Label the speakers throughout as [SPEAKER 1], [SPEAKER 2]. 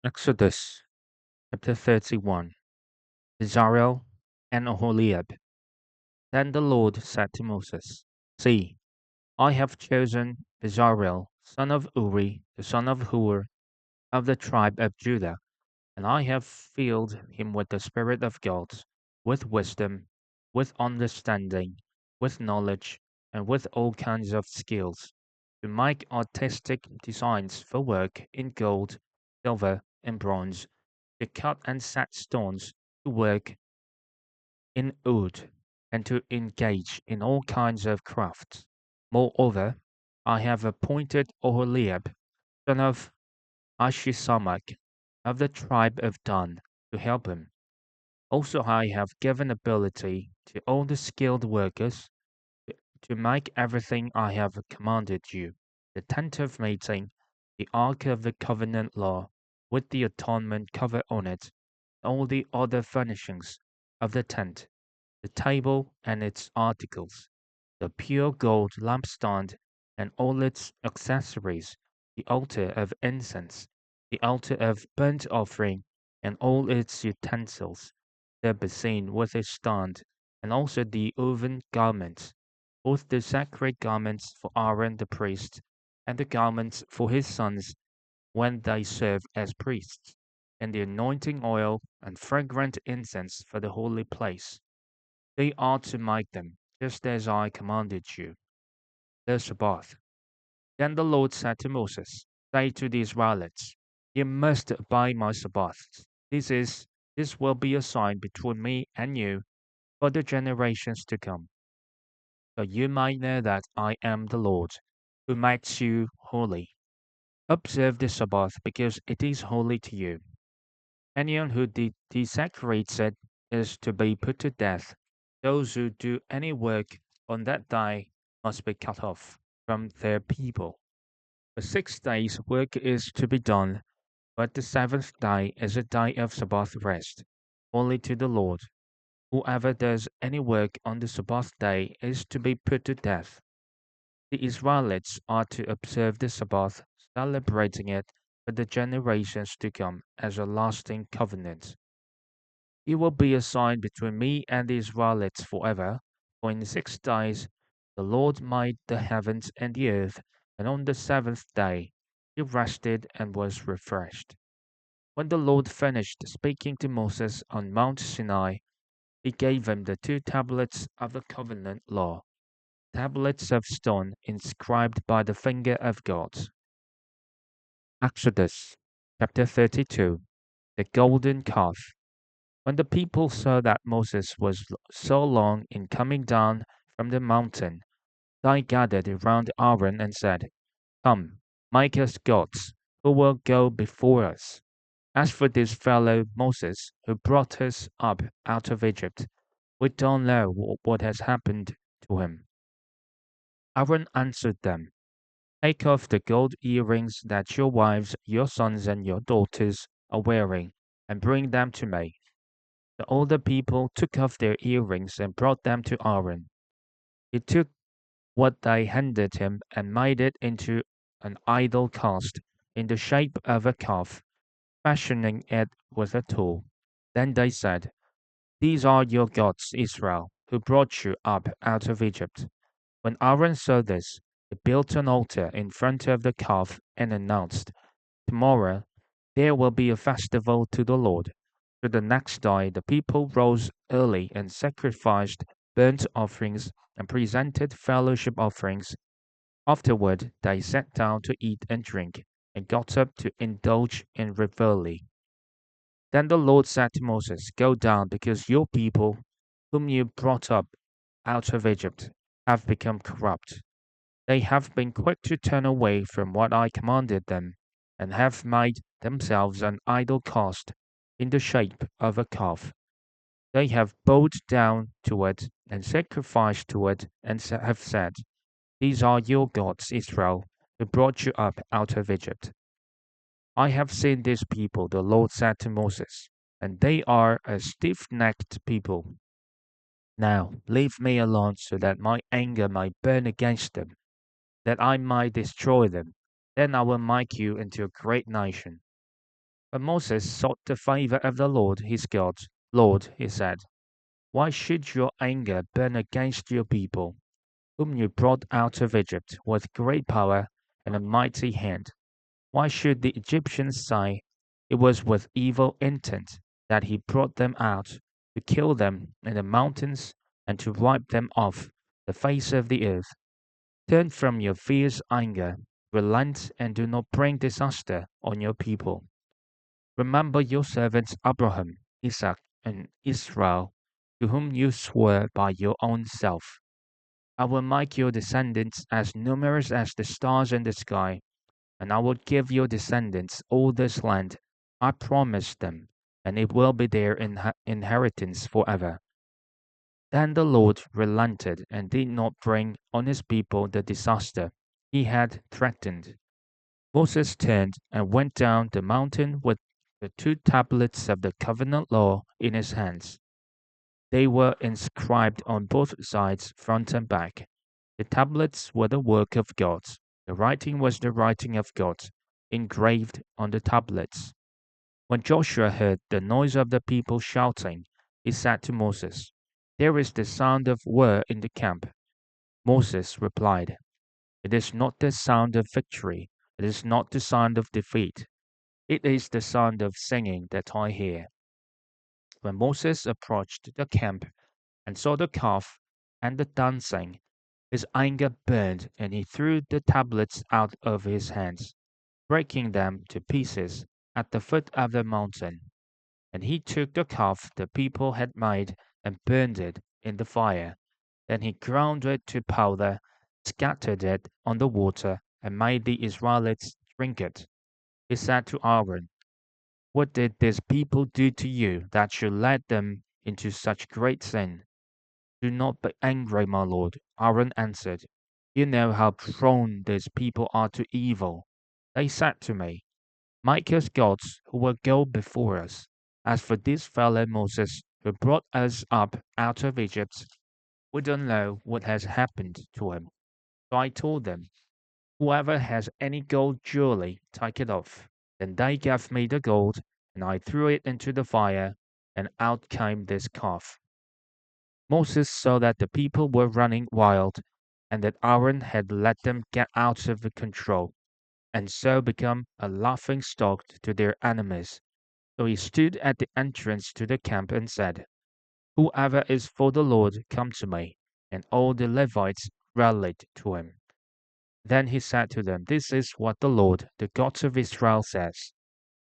[SPEAKER 1] Exodus chapter 31. Bezalel and Oholiab. Then the Lord said to Moses, See, I have chosen Bezalel, son of Uri, the son of Hur, of the tribe of Judah, and I have filled him with the Spirit of God, with wisdom, with understanding, with knowledge, and with all kinds of skills, to make artistic designs for work in gold, silver, and bronze, to cut and set stones, to work in wood, and to engage in all kinds of crafts. Moreover, I have appointed Oholiab, son of Ahisamach, of the tribe of Dan, to help him. Also, I have given ability to all the skilled workers to make everything I have commanded you: the tent of meeting, the ark of the covenant law, with the atonement cover on it, all the other furnishings of the tent, the table and its articles, the pure gold lampstand and all its accessories, the altar of incense, the altar of burnt offering, and all its utensils, the basin with its stand, and also the woven garments, both the sacred garments for Aaron the priest, and the garments for his sons when they serve as priests, and the anointing oil and fragrant incense for the holy place. They are to make them, just as I commanded you. The Sabbath. Then the Lord said to Moses, Say to the Israelites, You must obey my Sabbaths. This will be a sign between me and you for the generations to come, so you might know that I am the Lord, who makes you holy. Observe the Sabbath because it is holy to you. Anyone who desecrates it is to be put to death. Those who do any work on that day must be cut off from their people. For 6 days work is to be done, but the seventh day is a day of Sabbath rest, only to the Lord. Whoever does any work on the Sabbath day is to be put to death. The Israelites are to observe the Sabbath, celebrating it for the generations to come as a lasting covenant. It will be a sign between me and the Israelites forever, for in 6 days the Lord made the heavens and the earth, and on the seventh day he rested and was refreshed. When the Lord finished speaking to Moses on Mount Sinai, he gave him the 2 tablets of the covenant law, tablets of stone inscribed by the finger of God. Exodus chapter 32. The golden calf. When the people saw that Moses was so long in coming down from the mountain, they gathered around Aaron and said, Come, make us gods, who will go before us. As for this fellow Moses, who brought us up out of Egypt, we don't know what has happened to him. Aaron answered them, Take off the gold earrings that your wives, your sons, and your daughters are wearing, and bring them to me. The older people took off their earrings and brought them to Aaron. He took what they handed him and made it into an idol cast in the shape of a calf, fashioning it with a tool. Then they said, These are your gods, Israel, who brought you up out of Egypt. When Aaron saw this, he built an altar in front of the calf and announced, Tomorrow there will be a festival to the Lord. So the next day the people rose early and sacrificed burnt offerings and presented fellowship offerings. Afterward they sat down to eat and drink, and got up to indulge in revelry. Then the Lord said to Moses, Go down, because your people, whom you brought up out of Egypt, have become corrupt. They have been quick to turn away from what I commanded them, and have made themselves an idol cast in the shape of a calf. They have bowed down to it and sacrificed to it, and have said, These are your gods, Israel, who brought you up out of Egypt. I have seen this people, the Lord said to Moses, and they are a stiff-necked people. Now leave me alone so that my anger may burn against them, that I might destroy them. Then I will make you into a great nation. But Moses sought the favor of the Lord his God. Lord, he said, why should your anger burn against your people, whom you brought out of Egypt with great power and a mighty hand? Why should the Egyptians say it was with evil intent that he brought them out, to kill them in the mountains and to wipe them off the face of the earth? Turn from your fierce anger, relent, and do not bring disaster on your people. Remember your servants Abraham, Isaac, and Israel, to whom you swore by your own self. I will make your descendants as numerous as the stars in the sky, and I will give your descendants all this land I promised them, and it will be their inheritance forever. Then the Lord relented and did not bring on his people the disaster he had threatened. Moses turned and went down the mountain with the two tablets of the covenant law in his hands. They were inscribed on both sides, front and back. The tablets were the work of God. The writing was the writing of God, engraved on the tablets. When Joshua heard the noise of the people shouting, he said to Moses, there is the sound of war in the camp. Moses replied, it is not the sound of victory, it is not the sound of defeat. It is the sound of singing that I hear. When Moses approached the camp and saw the calf and the dancing, his anger burned and he threw the tablets out of his hands, breaking them to pieces at the foot of the mountain. And he took the calf the people had made and burned it in the fire. Then he ground it to powder, scattered it on the water, and made the Israelites drink it. He said to Aaron, what did these people do to you that you led them into such great sin? Do not be angry, my lord. Aaron answered, you know how prone these people are to evil. They said to me, make us gods who will go before us. As for this fellow Moses, who brought us up out of Egypt, we don't know what has happened to him. So I told them, whoever has any gold jewelry, take it off. Then they gave me the gold, and I threw it into the fire, and out came this calf. Moses saw that the people were running wild, and that Aaron had let them get out of control, and so become a laughing stock to their enemies. So he stood at the entrance to the camp and said, whoever is for the Lord, come to me. And all the Levites rallied to him. Then he said to them, this is what the Lord, the God of Israel, says.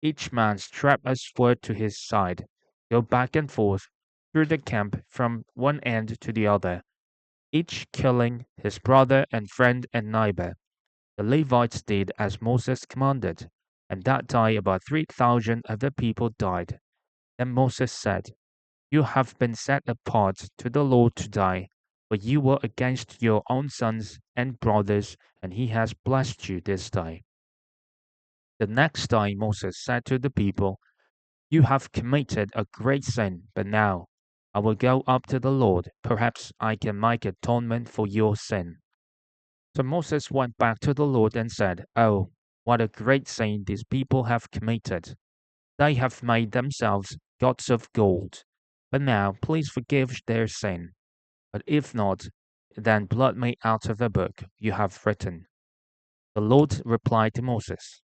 [SPEAKER 1] Each man strap a sword to his side, go back and forth through the camp from one end to the other, each killing his brother and friend and neighbor. The Levites did as Moses commanded, and that day about 3,000 of the people died. Then Moses said, you have been set apart to the Lord today, for you were against your own sons and brothers, and he has blessed you this day. The next day Moses said to the people, you have committed a great sin, but now I will go up to the Lord. Perhaps I can make atonement for your sin. So Moses went back to the Lord and said, oh, what a great sin these people have committed. They have made themselves gods of gold. But now please forgive their sin. But if not, then blot me out of the book you have written. The Lord replied to Moses,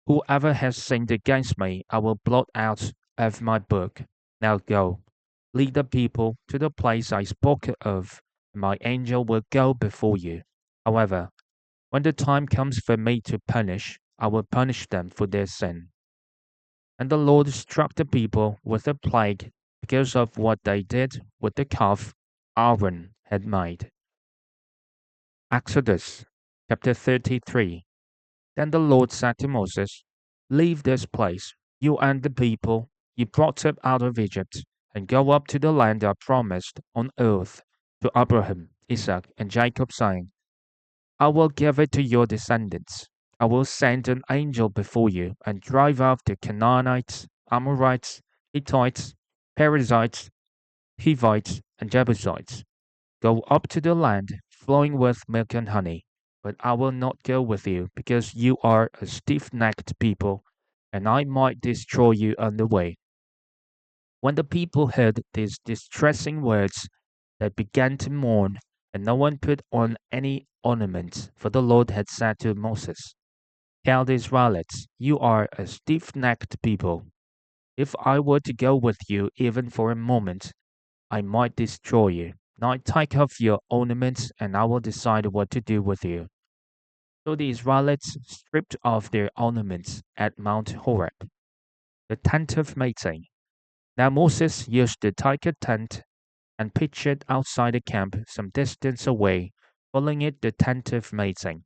[SPEAKER 1] whoever has sinned against me, I will blot out of my book. Now go, lead the people to the place I spoke of, and my angel will go before you. However, when the time comes for me to punish, I will punish them for their sin. And the Lord struck the people with a plague because of what they did with the calf Aaron had made. Exodus chapter 33. Then the Lord said to Moses, leave this place, you and the people you brought up out of Egypt, and go up to the land I promised on oath to Abraham, Isaac, and Jacob, saying, I will give it to your descendants. I will send an angel before you and drive out the Canaanites, Amorites, Hittites, Perizzites, Hivites, and Jebusites. Go up to the land flowing with milk and honey, but I will not go with you, because you are a stiff-necked people, and I might destroy you on the way." When the people heard these distressing words, they began to mourn, and no one put on any ornaments, for the Lord had said to Moses, "Tell the Israelites, you are a stiff-necked people. If I were to go with you even for a moment, I might destroy you. Now take off your ornaments, and I will decide what to do with you." So the Israelites stripped off their ornaments at Mount Horeb, the tent of meeting. Now Moses used to take a tent and pitch it outside the camp some distance away, calling it the tent of meeting.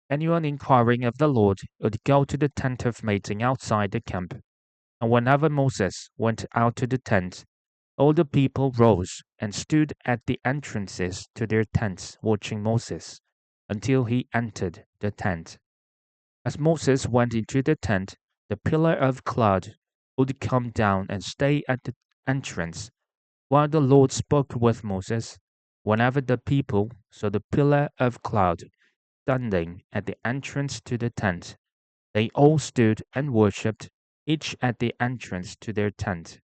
[SPEAKER 1] Anyone inquiring of the Lord would go to the tent of meeting outside the camp, and whenever Moses went out to the tent, all the people rose and stood at the entrances to their tents, watching Moses until he entered the tent. As Moses went into the tent, the pillar of cloud would come down and stay at the entrance while the Lord spoke with Moses. Whenever the people saw the pillar of cloud standing at the entrance to the tent, they all stood and worshipped, each at the entrance to their tent.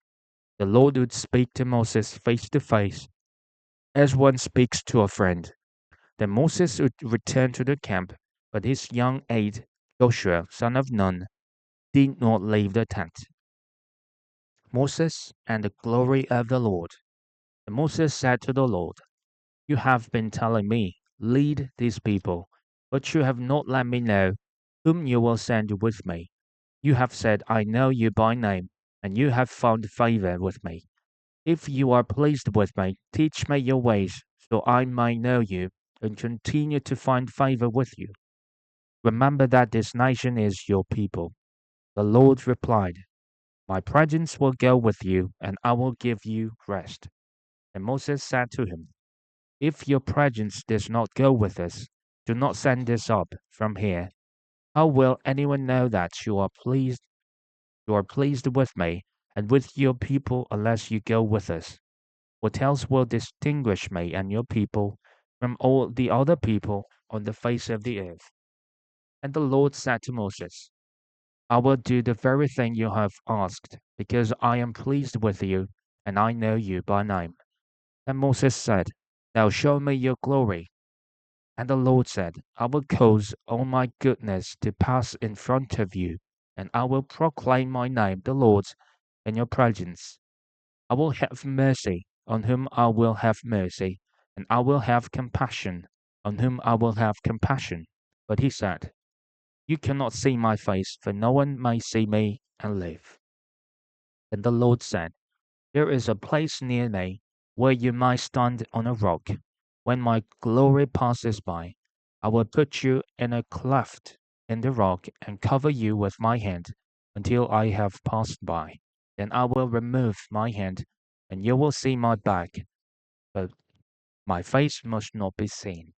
[SPEAKER 1] The Lord would speak to Moses face to face, as one speaks to a friend. Then Moses would return to the camp, but his young aide, Joshua, son of Nun, did not leave the tent. Moses and the glory of the Lord. And Moses said to the Lord, "You have been telling me, lead these people, but you have not let me know whom you will send with me. You have said, I know you by name, and you have found favor with me. If you are pleased with me, teach me your ways, so I may know you and continue to find favor with you. Remember that this nation is your people." The Lord replied, "My presence will go with you, and I will give you rest." And Moses said to him, "If your presence does not go with us, do not send us up from here. How will anyone know that you are pleased with me and with your people unless you go with us? What else will distinguish me and your people from all the other people on the face of the earth?" And the Lord said to Moses, "I will do the very thing you have asked, because I am pleased with you, and I know you by name." Then Moses said, "Now show me your glory." And the Lord said, "I will cause all my goodness to pass in front of you, and I will proclaim my name, the Lord, in your presence. I will have mercy on whom I will have mercy, and I will have compassion on whom I will have compassion." But he said, "You cannot see my face, for no one may see me and live." Then the Lord said, "There is a place near me where you might stand on a rock. When my glory passes by, I will put you in a cleft in the rock and cover you with my hand until I have passed by. Then I will remove my hand, and you will see my back, but my face must not be seen."